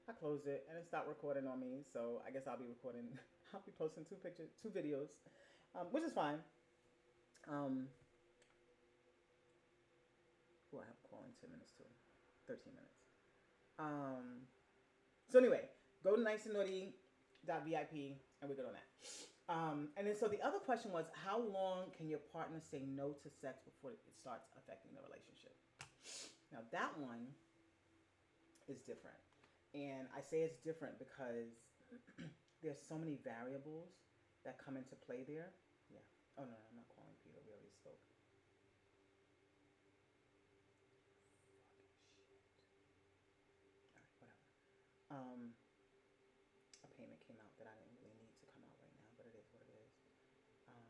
I closed it and it stopped recording on me. So I guess I'll be recording. I'll be posting two videos, which is fine. Um, well, I have a call in 10 minutes too, 13 minutes. Um, so anyway, go to nice and naughty.vip and we're good on that. And then so the other question was, how long can your partner say no to sex before it starts affecting the relationship? Now that one is different, and I say it's different because there's so many variables that come into play there. Yeah. Oh no, I'm not calling Peter. We already spoke. All right, whatever. Um, a payment came out that I didn't really need to come out right now, but it is what it is. Um,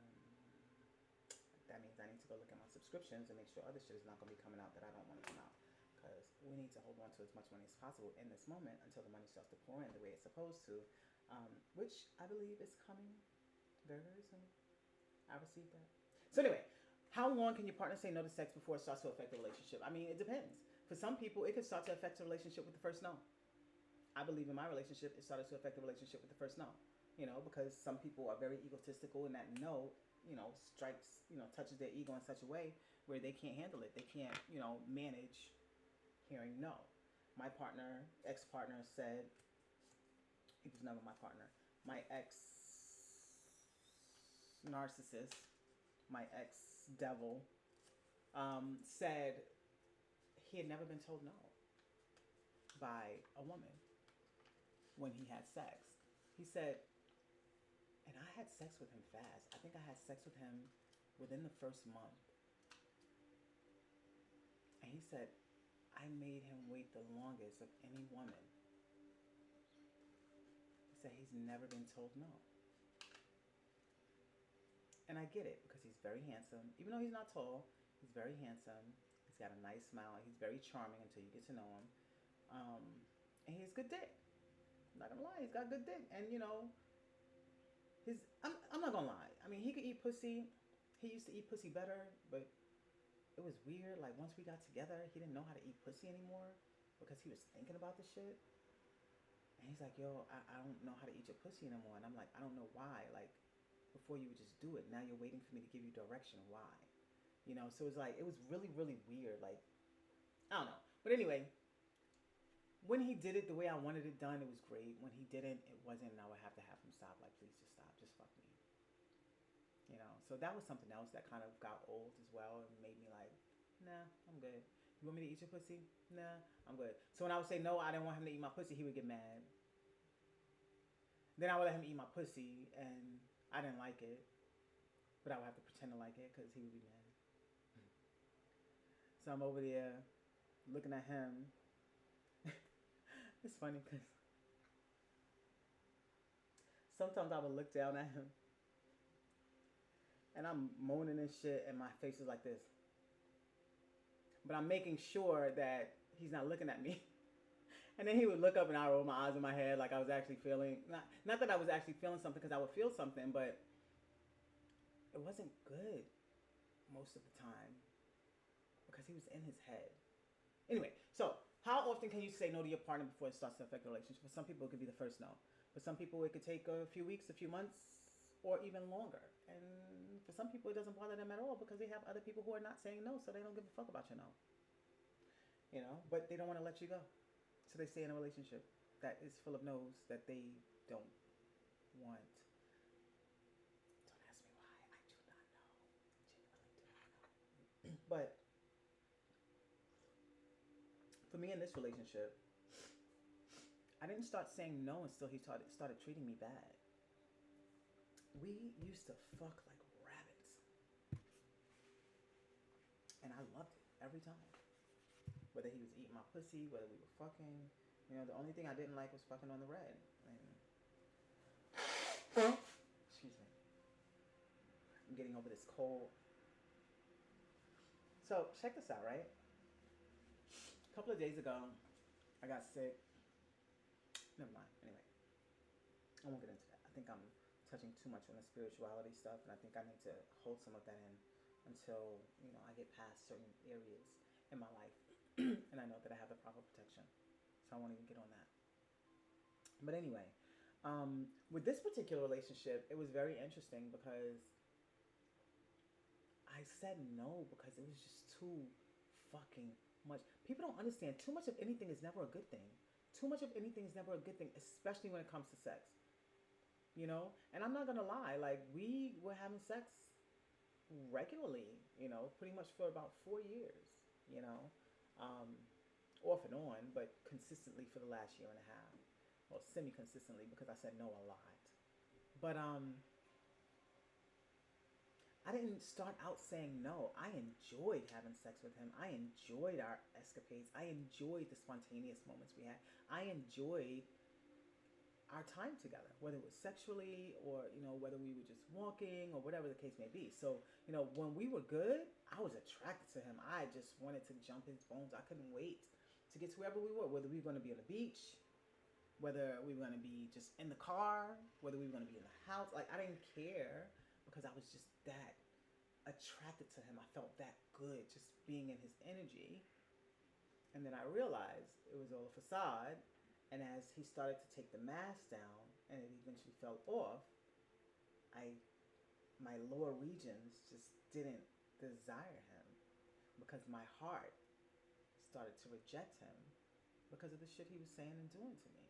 that means I need to go look at my subscriptions and make sure other shit is not going to be coming out that I don't want to come out. Because we need to hold on to as much money as possible in this moment until the money starts to pour in the way it's supposed to, which I believe is coming very, very soon. I received that. So anyway, how long can your partner say no to sex before it starts to affect the relationship? I mean, it depends. For some people, it could start to affect the relationship with the first no. I believe in my relationship, it started to affect the relationship with the first no. You know, because some people are very egotistical, and that no, strikes, touches their ego in such a way where they can't handle it. They can't, manage hearing no. My partner, ex partner, said he was never my partner. My ex narcissist, my ex devil, said he had never been told no by a woman when he had sex. He said, and I had sex with him fast. I think I had sex with him within the first month. And he said, I made him wait the longest of any woman. He said he's never been told no. And I get it because he's very handsome. Even though he's not tall, he's very handsome. He's got a nice smile. He's very charming until you get to know him. And he has good dick. I'm not gonna lie, he's got good dick. And I'm not gonna lie. I mean, he could eat pussy. He used to eat pussy better, but it was weird. Like once we got together, he didn't know how to eat pussy anymore because he was thinking about the shit. And he's like, yo, I don't know how to eat your pussy anymore. And I'm like, I don't know why. Like, before you would just do it. Now you're waiting for me to give you direction. Why? So it's like, it was really, really weird. Like, I don't know. But anyway, when he did it the way I wanted it done, it was great. When he didn't, it wasn't. And I would have to have him stop. Like, please just stop. Just fuck me. So that was something else that kind of got old as well and made me like, nah, I'm good. You want me to eat your pussy? Nah, I'm good. So when I would say no, I didn't want him to eat my pussy, he would get mad. Then I would let him eat my pussy, and I didn't like it, but I would have to pretend to like it because he would be mad. So I'm over there looking at him. It's funny because sometimes I would look down at him and I'm moaning and shit, and my face is like this. But I'm making sure that he's not looking at me. And then he would look up and I would roll my eyes in my head like I was actually feeling, not that I was actually feeling something because I would feel something, but it wasn't good most of the time because he was in his head. Anyway, so how often can you say no to your partner before it starts to affect the relationship? For some people, it could be the first no. For some people, it could take a few weeks, a few months, or even longer. And for some people, it doesn't bother them at all because they have other people who are not saying no, so they don't give a fuck about your no. But they don't want to let you go. So they stay in a relationship that is full of no's that they don't want. Don't ask me why. I do not know. Genuinely do not know. But for me in this relationship, I didn't start saying no until he started treating me bad. We used to fuck like rabbits. And I loved it every time. Whether he was eating my pussy, whether we were fucking. The only thing I didn't like was fucking on the red. Excuse me. I'm getting over this cold. So, check this out, right? A couple of days ago, I got sick. Never mind. Anyway, I won't get into that. I think I'm touching too much on the spirituality stuff, and I think I need to hold some of that in until I get past certain areas in my life, and I know that I have the proper protection. So I won't even get on that. But anyway, with this particular relationship, it was very interesting because I said no because it was just too fucking much. People don't understand. Too much of anything is never a good thing. Too much of anything is never a good thing, especially when it comes to sex. You know? And I'm not gonna lie, like we were having sex regularly, pretty much for about 4 years, you know, um, off and on, but consistently for the last year and a half. Well, semi consistently because I said no a lot. But I didn't start out saying no. I enjoyed having sex with him. I enjoyed our escapades. I enjoyed the spontaneous moments we had. I enjoyed our time together, whether it was sexually or, whether we were just walking or whatever the case may be. So, when we were good, I was attracted to him. I just wanted to jump his bones. I couldn't wait to get to wherever we were, whether we were going to be on the beach, whether we were going to be just in the car, whether we were going to be in the house. Like, I didn't care because I was just that attracted to him. I felt that good just being in his energy. And then I realized it was all a facade. And as he started to take the mask down and it eventually fell off, I my lower regions just didn't desire him because my heart started to reject him because of the shit he was saying and doing to me.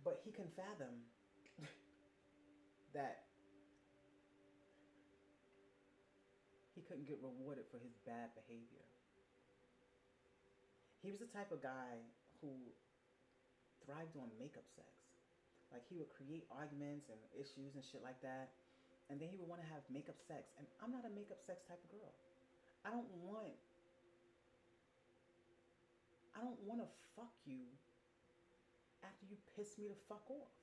But he can fathom that he couldn't get rewarded for his bad behavior. He was the type of guy who thrived on makeup sex. Like he would create arguments and issues and shit like that, and then he would want to have makeup sex. And I'm not a makeup sex type of girl. I don't want. I don't want to fuck you after you piss me the fuck off.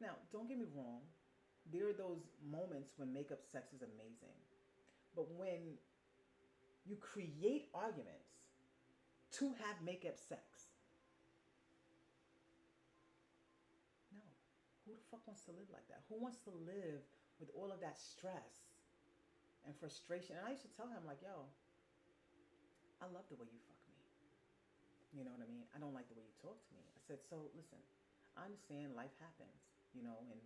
Now, don't get me wrong. There are those moments when makeup sex is amazing, but when you create arguments to have makeup sex, no. Who the fuck wants to live like that? Who wants to live with all of that stress and frustration? And I used to tell him, like, yo, I love the way you fuck me. You know what I mean? I don't like the way you talk to me. I said, so listen, I understand life happens, and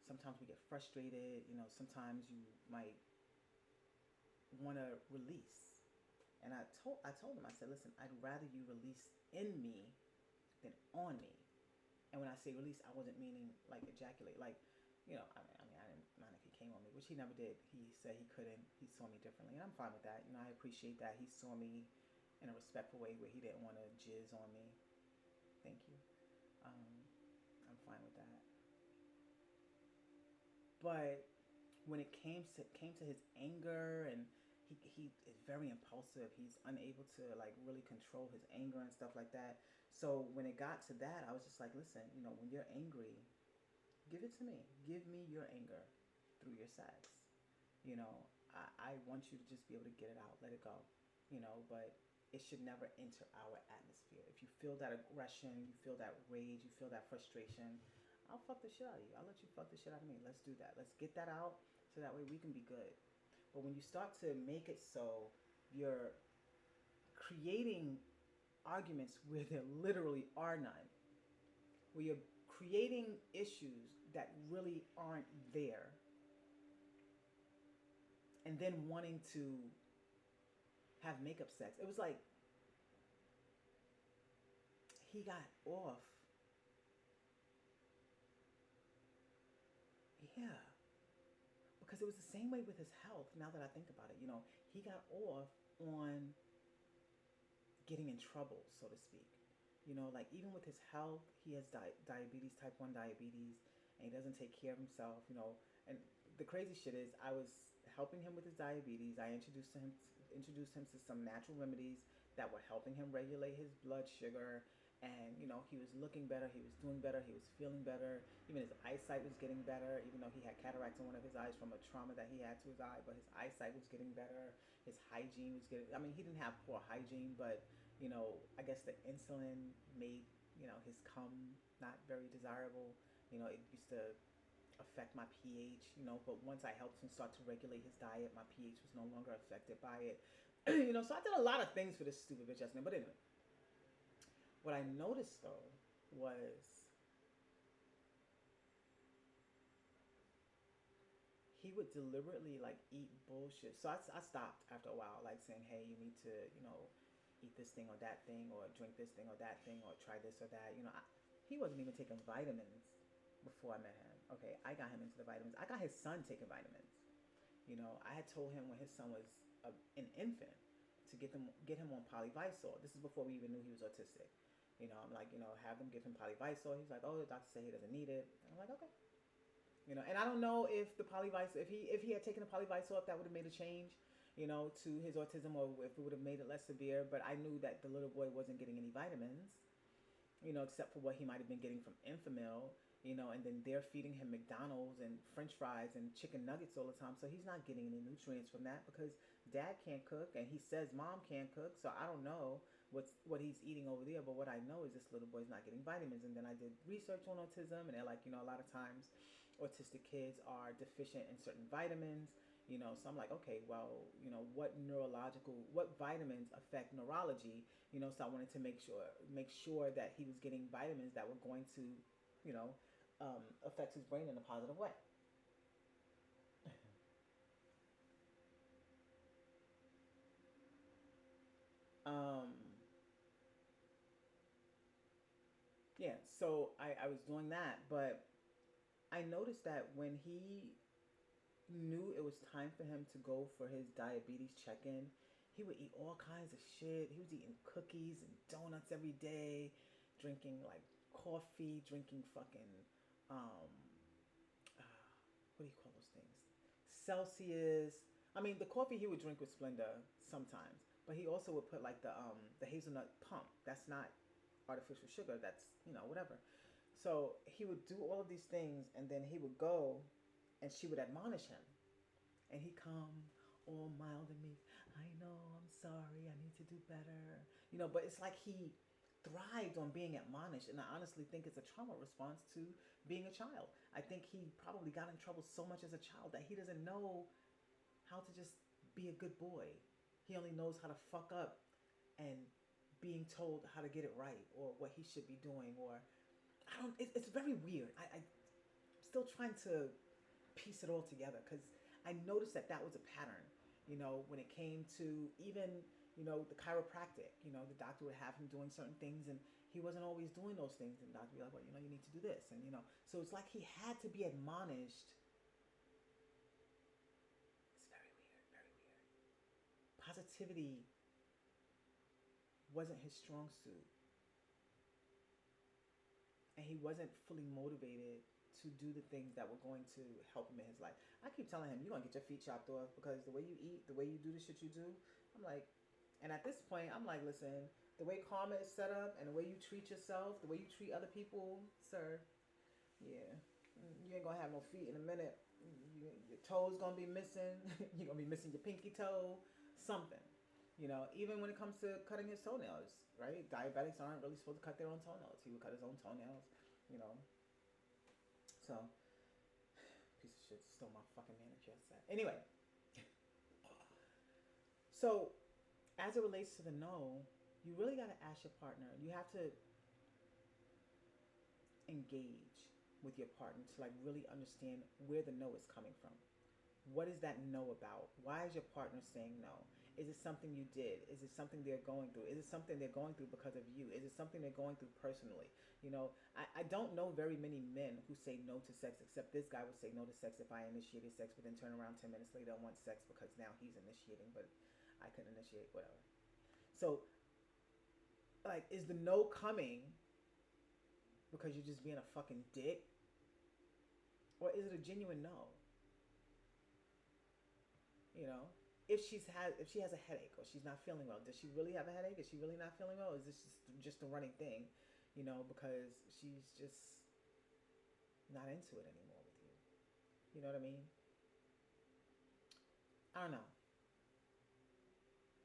sometimes we get frustrated, sometimes you might want to release. And I told him, I said, listen, I'd rather you release in me than on me. And when I say release, I wasn't meaning like ejaculate. Like, I didn't mind if he came on me, which he never did. He said he couldn't. He saw me differently, and I'm fine with that. I appreciate that he saw me in a respectful way where he didn't want to jizz on me. Thank you. I'm fine with that. But when it came to his anger, and he is very impulsive. He's unable to like really control his anger and stuff like that. So when it got to that, I was just like, listen, when you're angry, give it to me. Give me your anger through your sex. I want you to just be able to get it out, let it go. But it should never enter our atmosphere. If you feel that aggression, you feel that rage, you feel that frustration, I'll fuck the shit out of you. I'll let you fuck the shit out of me. Let's do that. Let's get that out so that way we can be good. But when you start to make it so you're creating arguments where there literally are none, where you're creating issues that really aren't there, and then wanting to have makeup sex, it was like he got off. Yeah. Because it was the same way with his health, now that I think about it. He got off on getting in trouble, so to speak. Like even with his health, he has diabetes, type 1 diabetes, and he doesn't take care of himself, And the crazy shit is, I was helping him with his diabetes. I introduced him to some natural remedies that were helping him regulate his blood sugar. And he was looking better, he was doing better, he was feeling better. Even his eyesight was getting better, even though he had cataracts in one of his eyes from a trauma that he had to his eye. But his eyesight was getting better, his hygiene was getting, he didn't have poor hygiene, but I guess the insulin made his cum not very desirable. It used to affect my pH, but once I helped him start to regulate his diet, my pH was no longer affected by it. So I did a lot of things for this stupid bitch ass man. But anyway, What I noticed though was he would deliberately like eat bullshit. So I stopped after a while, like saying, "Hey, you need to, eat this thing or that thing, or drink this thing or that thing, or try this or that." He wasn't even taking vitamins before I met him. Okay, I got him into the vitamins. I got his son taking vitamins. I had told him when his son was an infant to get him on polyvisol. This is before we even knew he was autistic. I'm like, have them give him polyvisol. He's like, oh, the doctor said he doesn't need it. And I'm like, okay. And I don't know if the polyvisol, if he had taken the polyvisol, if that would have made a change, to his autism, or if it would have made it less severe. But I knew that the little boy wasn't getting any vitamins, except for what he might have been getting from Enfamil, and then they're feeding him McDonald's and French fries and chicken nuggets all the time. So he's not getting any nutrients from that because dad can't cook and he says mom can't cook. So I don't know what he's eating over there, but what I know is this little boy's not getting vitamins. And then I did research on autism, and they're like, a lot of times autistic kids are deficient in certain vitamins. So I'm like, okay, well, what vitamins affect neurology? So I wanted to make sure that he was getting vitamins that were going to, you know, affect his brain in a positive way. Um, yeah, so I was doing that, but I noticed that when he knew it was time for him to go for his diabetes check-in, he would eat all kinds of shit. He was eating cookies and donuts every day, drinking like coffee, drinking fucking um uh, what do you call those things? Celsius. I mean, the coffee he would drink with Splenda sometimes, but he also would put like the hazelnut pump. That's not artificial sugar. That's whatever. So he would do all of these things, and then he would go, and she would admonish him, and he come all mild and meek. I know, I'm sorry, I need to do better. But it's like he thrived on being admonished, and I honestly think it's a trauma response to being a child. I think he probably got in trouble so much as a child that he doesn't know how to just be a good boy. He only knows how to fuck up and being told how to get it right or what he should be doing, or I don't. It's very weird. I'm still trying to piece it all together because I noticed that was a pattern. When it came to even the chiropractic, the doctor would have him doing certain things, and he wasn't always doing those things, and the doctor would be like, well, you need to do this, and so it's like he had to be admonished. It's very weird, very weird. Positivity wasn't his strong suit, and he wasn't fully motivated to do the things that were going to help him in his life. I keep telling him, you're going to get your feet chopped off because the way you eat, the way you do the shit you do, I'm like, and at this point, I'm like, listen, the way karma is set up and the way you treat yourself, the way you treat other people, sir, yeah, you ain't going to have no feet in a minute. Your toes going to be missing. You're going to be missing your pinky toe, something. Even when it comes to cutting his toenails, right? Diabetics aren't really supposed to cut their own toenails. He would cut his own toenails, you know. So, piece of shit stole my fucking manicure set. Anyway, so as it relates to the no, you really got to ask your partner. You have to engage with your partner to like really understand where the no is coming from. What is that no about? Why is your partner saying no? Is it something you did? Is it something they're going through? Is it something they're going through because of you? Is it something they're going through personally? I don't know very many men who say no to sex, except this guy would say no to sex if I initiated sex, but then turn around 10 minutes later and want sex because now he's initiating, but I couldn't initiate, whatever. So, like, is the no coming because you're just being a fucking dick? Or is it a genuine no? You know, if she has a headache or she's not feeling well, does she really have a headache? Is she really not feeling well? Or is this just a running thing? Because she's just not into it anymore with you. You know what I mean? I don't know.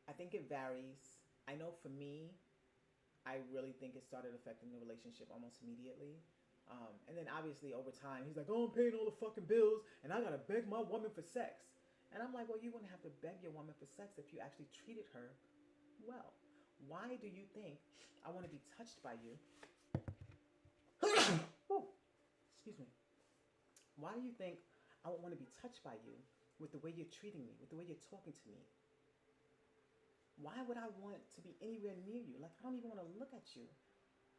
I think it varies. I know for me, I really think it started affecting the relationship almost immediately. And then obviously over time, he's like, oh, I'm paying all the fucking bills and I gotta beg my woman for sex. And I'm like, well, you wouldn't have to beg your woman for sex if you actually treated her well. Why do you think I want to be touched by you? Whew, excuse me. Why do you think I would want to be touched by you with the way you're treating me, with the way you're talking to me? Why would I want to be anywhere near you? Like, I don't even want to look at you.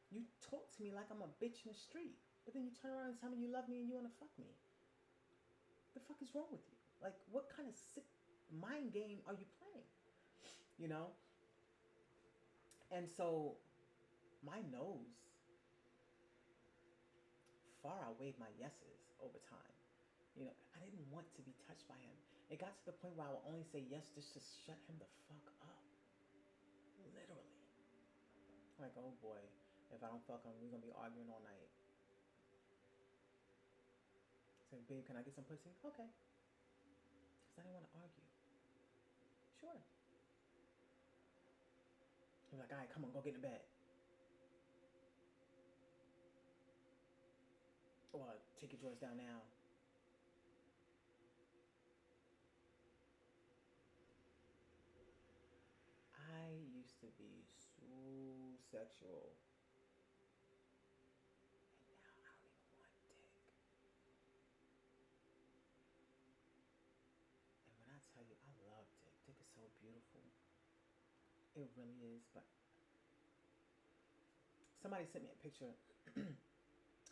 You talk to me like I'm a bitch in the street, but then you turn around and tell me you love me and you want to fuck me. The fuck is wrong with you? Like, what kind of sick mind game are you playing? You know? And so, my no's far outweighed my yeses over time. You know, I didn't want to be touched by him. It got to the point where I would only say yes just to shut him the fuck up. Literally. Like, oh boy, if I don't fuck him, we're gonna be arguing all night. Say, babe, can I get some pussy? Okay. Because I didn't want to argue. Sure. He's like, all right, come on, go get in bed. Or take your drawers down now. I used to be so sexual. And now I don't even want dick. And when I tell you, I love dick. Dick is so beautiful. It really is. But somebody sent me a picture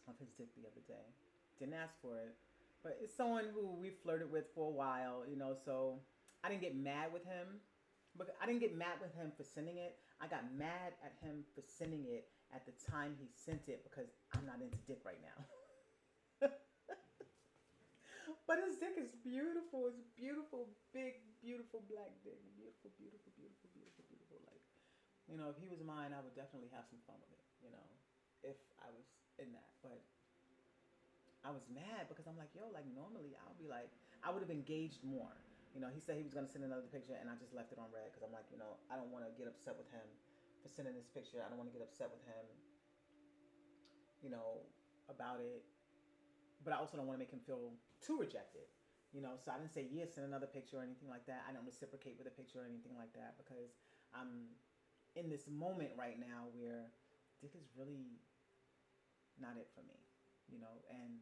of his dick the other day. Didn't ask for it. But it's someone who we flirted with for a while, you know, so I didn't get mad with him. But I didn't get mad with him for sending it. I got mad at him for sending it at the time he sent it because I'm not into dick right now. But his dick is beautiful. It's beautiful, big, beautiful black dick. Beautiful, beautiful, beautiful, beautiful, beautiful. Like, you know, if he was mine, I would definitely have some fun with it, you know, if I was in that. But I was mad because I'm like, yo, like normally I would be like, I would have engaged more. You know, he said he was gonna send another picture, and I just left it on red because I'm like, you know, I don't want to get upset with him for sending this picture. I don't want to get upset with him, you know, about it. But I also don't want to make him feel too rejected. You know, so I didn't say yes, send another picture or anything like that. I don't reciprocate with a picture or anything like that because I'm in this moment right now where dick is really not it for me, you know, and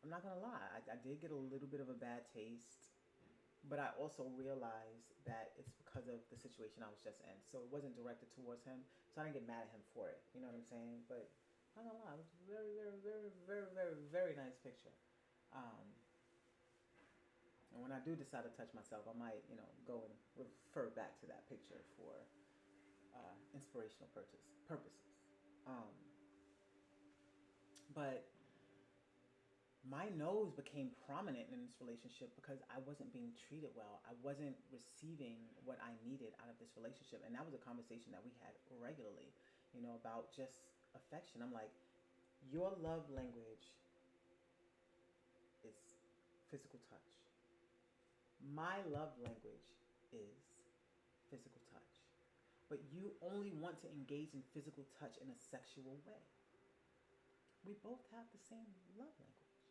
I'm not gonna lie, I did get a little bit of a bad taste, but I also realized that it's because of the situation I was just in. So it wasn't directed towards him, so I didn't get mad at him for it. You know what I'm saying? But I'm not gonna lie, it was a very, very, very, very, very, very nice picture. Um, and when I do decide to touch myself, I might, you know, go and refer back to that picture for inspirational purposes. Um, but my nose became prominent in this relationship because I wasn't being treated well. I wasn't receiving what I needed out of this relationship. And that was a conversation that we had regularly, you know, about just affection. I'm like, your love language is physical touch. My love language is physical touch. But you only want to engage in physical touch in a sexual way. We both have the same love language,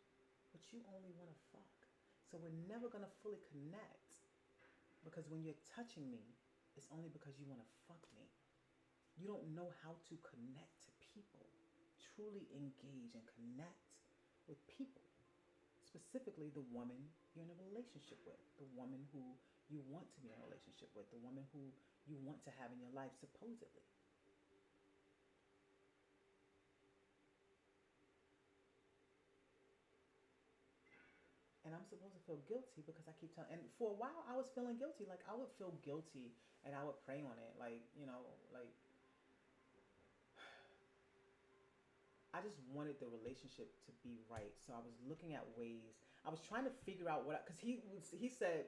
but you only want to fuck. So we're never going to fully connect because when you're touching me, it's only because you want to fuck me. You don't know how to connect to people, truly engage and connect with people, specifically the woman you're in a relationship with, the woman who you want to be in a relationship with, the woman who you want to have in your life, supposedly. And I'm supposed to feel guilty because I keep telling. And for a while, I was feeling guilty. Like I would feel guilty, and I would pray on it. Like you know, like I just wanted the relationship to be right. So I was looking at ways. I was trying to figure out what because he said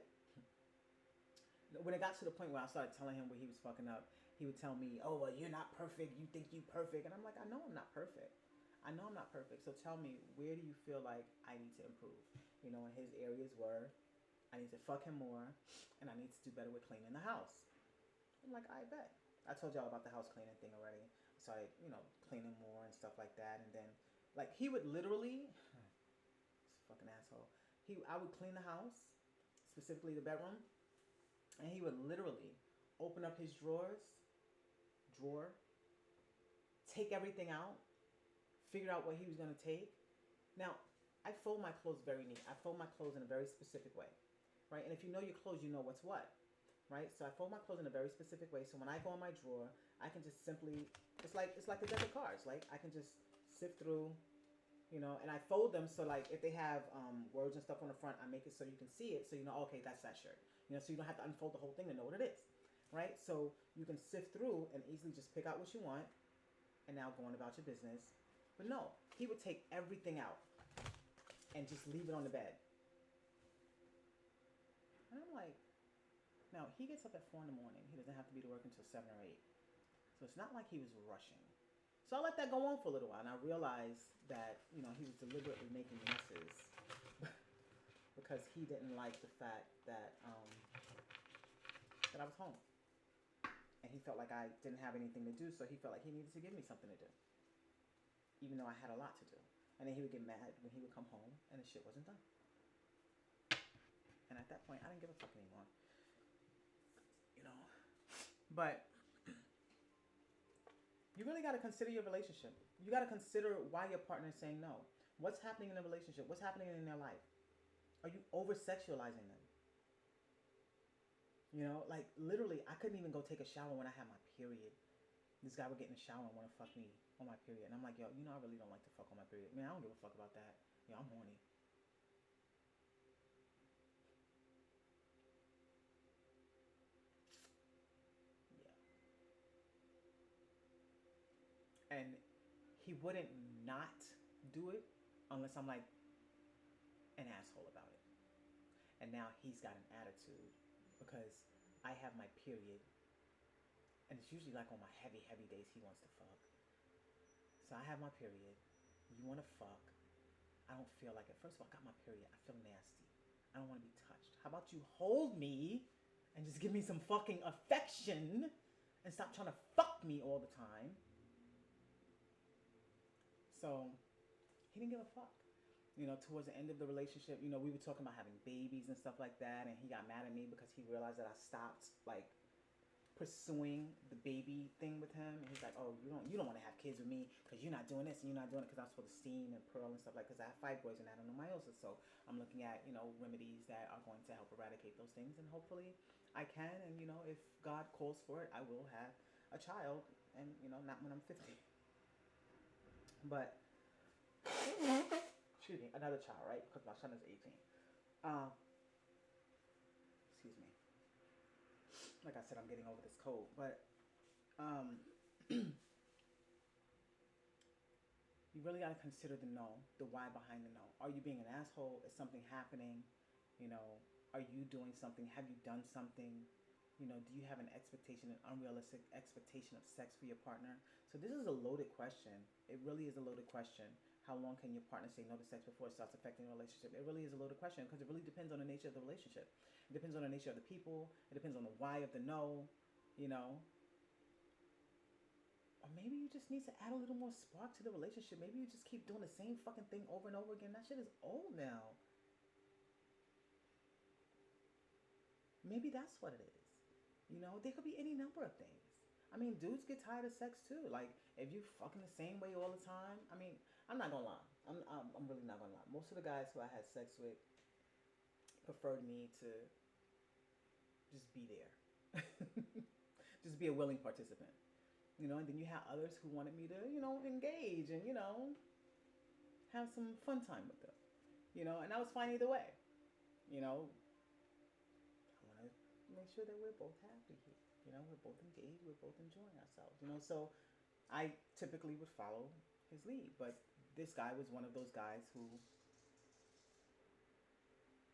when it got to the point where I started telling him where he was fucking up, he would tell me, "Oh well, you're not perfect. You think you perfect," and I'm like, "I know I'm not perfect. I know I'm not perfect. So tell me, where do you feel like I need to improve?" You know, and his areas were, I need to fuck him more, and I need to do better with cleaning the house. I'm like, I bet. I told y'all about the house cleaning thing already. So I, you know, cleaning more and stuff like that, and then, like, he would literally, this fucking asshole. I would clean the house, specifically the bedroom, and he would literally open up his drawers drawer, take everything out, figure out what he was going to take. Now, I fold my clothes very neat. I fold my clothes in a very specific way, right? And if you know your clothes, you know what's what, right? So I fold my clothes in a very specific way. So when I go in my drawer, I can just simply, it's like a deck of cards. Like I can just sift through, and I fold them so like if they have words and stuff on the front, I make it so you can see it, so you know, okay, that's that shirt. So you don't have to unfold the whole thing to know what it is, right? So you can sift through and easily just pick out what you want, and now go on about your business. But no, he would take everything out and just leave it on the bed. And I'm like, now he gets up at 4 in the morning. He doesn't have to be to work until 7 or 8. So it's not like he was rushing. So I let that go on for a little while, and I realized that he was deliberately making messes because he didn't like the fact that that I was home, and he felt like I didn't have anything to do. So he felt like he needed to give me something to do, even though I had a lot to do. And then he would get mad when he would come home and the shit wasn't done. And at that point, I didn't give a fuck anymore. But you really got to consider your relationship. You got to consider why your partner is saying no. What's happening in the relationship? What's happening in their life? Are you over-sexualizing them? Like literally, I couldn't even go take a shower when I had my period. This guy would get in the shower and want to fuck me on my period. And I'm like, yo, I really don't like to fuck on my period. Man, I don't give a fuck about that. Yo, I'm horny. Yeah. And he wouldn't not do it unless I'm like an asshole about it. And now he's got an attitude because I have my period. And it's usually like on my heavy, heavy days he wants to fuck. So I have my period. You want to fuck. I don't feel like it. First of all, I got my period. I feel nasty. I don't want to be touched. How about you hold me and just give me some fucking affection and stop trying to fuck me all the time? So he didn't give a fuck. Towards the end of the relationship, we were talking about having babies and stuff like that, and he got mad at me because he realized that I stopped like pursuing the baby thing with him. And he's like, oh, you don't want to have kids with me because you're not doing this and you're not doing it, because I'm supposed to steam and pearl and stuff, like, because I have fibroids and adenomyosis. So I'm looking at remedies that are going to help eradicate those things, and hopefully I can. And if God calls for it, I will have a child, and not when I'm 50, but excuse me, another child, right? Because my son is 18. Excuse me. Like I said, I'm getting over this cold, but you really got to consider the no, the why behind the no. Are you being an asshole? Is something happening? Are you doing something? Have you done something? Do you have an expectation, an unrealistic expectation of sex for your partner? So this is a loaded question. It really is a loaded question. How long can your partner say no to sex before it starts affecting the relationship? It really is a loaded question because it really depends on the nature of the relationship. It depends on the nature of the people. It depends on the why of the no, Or maybe you just need to add a little more spark to the relationship. Maybe you just keep doing the same fucking thing over and over again. That shit is old now. Maybe that's what it is. There could be any number of things. I mean, dudes get tired of sex too. Like, if you fucking the same way all the time, I mean, I'm not gonna lie. I'm really not gonna lie. Most of the guys who I had sex with preferred me to just be there. Just be a willing participant. And then you have others who wanted me to, engage and, have some fun time with them. And I was fine either way. I want to make sure that we're both happy here. We're both engaged, we're both enjoying ourselves. So I typically would follow his lead. But this guy was one of those guys who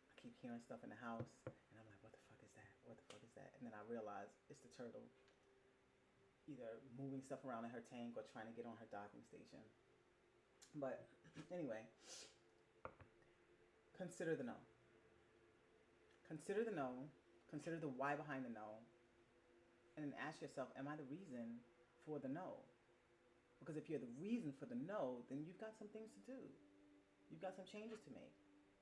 I keep hearing stuff in the house, and I'm like, what the fuck is that? What the fuck is that? And then I realize it's the turtle either moving stuff around in her tank or trying to get on her docking station. But anyway, consider the no. Consider the no. Consider the why behind the no. And then ask yourself, am I the reason for the no? Because if you're the reason for the no, then you've got some things to do. You've got some changes to make.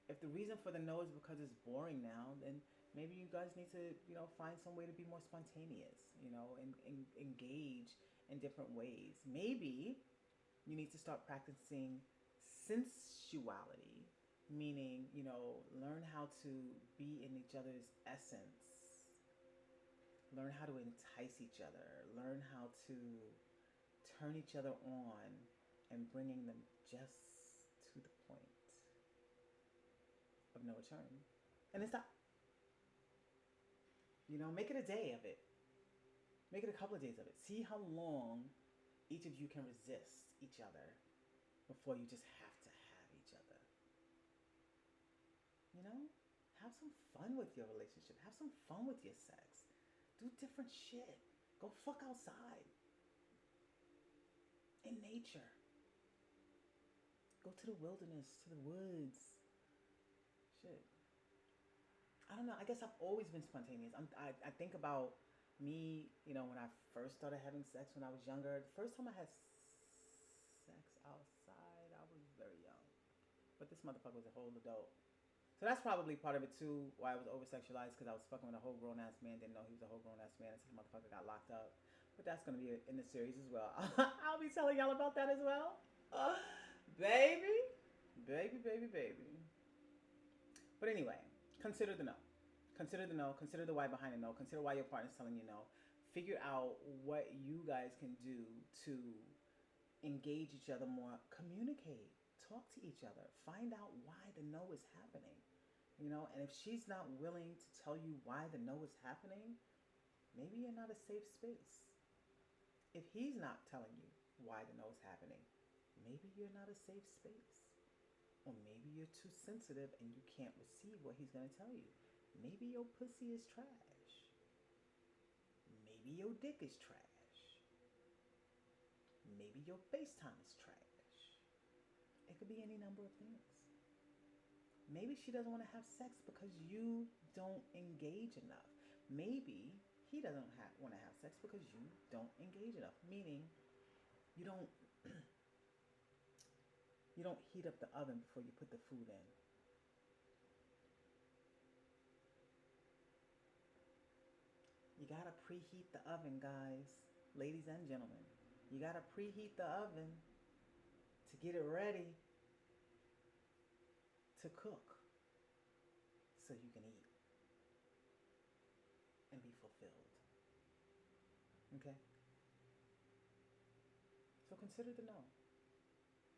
If the reason for the no is because it's boring now, then maybe you guys need to, find some way to be more spontaneous, and engage in different ways. Maybe you need to start practicing sensuality, meaning, learn how to be in each other's essence, learn how to entice each other, learn how to turn each other on and bringing them just to the point of no return. And it's not, make it a day of it. Make it a couple of days of it. See how long each of you can resist each other before you just have to have each other. Have some fun with your relationship. Have some fun with your sex. Do different shit. Go fuck outside. In nature. Go to the wilderness, to the woods. Shit. I don't know. I guess I've always been spontaneous. I think about me, when I first started having sex when I was younger. The first time I had sex outside, I was very young. But this motherfucker was a whole adult. So that's probably part of it too, why I was over sexualized, because I was fucking with a whole grown ass man, didn't know he was a whole grown ass man until the motherfucker got locked up. But that's gonna be in the series as well. I'll be telling y'all about that as well. Baby. Baby, baby, baby. But anyway, consider the no. Consider the no. Consider the why behind the no. Consider why your partner's telling you no. Figure out what you guys can do to engage each other more. Communicate. Talk to each other. Find out why the no is happening. And if she's not willing to tell you why the no is happening, maybe you're not a safe space. If he's not telling you why the no is happening, maybe you're not a safe space. Or maybe you're too sensitive and you can't receive what he's going to tell you. Maybe your pussy is trash. Maybe your dick is trash. Maybe your FaceTime is trash. It could be any number of things. Maybe she doesn't want to have sex because you don't engage enough. Maybe he doesn't want to have sex because you don't engage enough. Meaning, you don't heat up the oven before you put the food in. You gotta preheat the oven, guys, ladies and gentlemen. You gotta preheat the oven to get it ready to cook so you can eat and be fulfilled. Okay? So consider the no.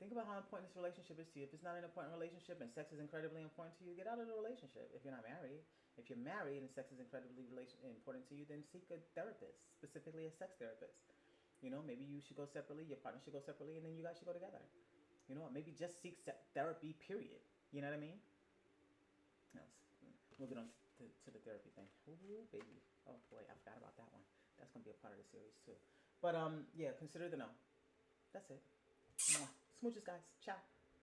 Think about how important this relationship is to you. If it's not an important relationship and sex is incredibly important to you, get out of the relationship. If you're not married, if you're married and sex is incredibly important to you, then seek a therapist, specifically a sex therapist. Maybe you should go separately, your partner should go separately, and then you guys should go together. Maybe just seek therapy, period. You know what I mean? Yes. We'll get on to the therapy thing. Ooh, baby. Oh, boy, I forgot about that one. That's going to be a part of the series, too. But, yeah, consider the no. That's it. Mwah. Smooches, guys. Ciao.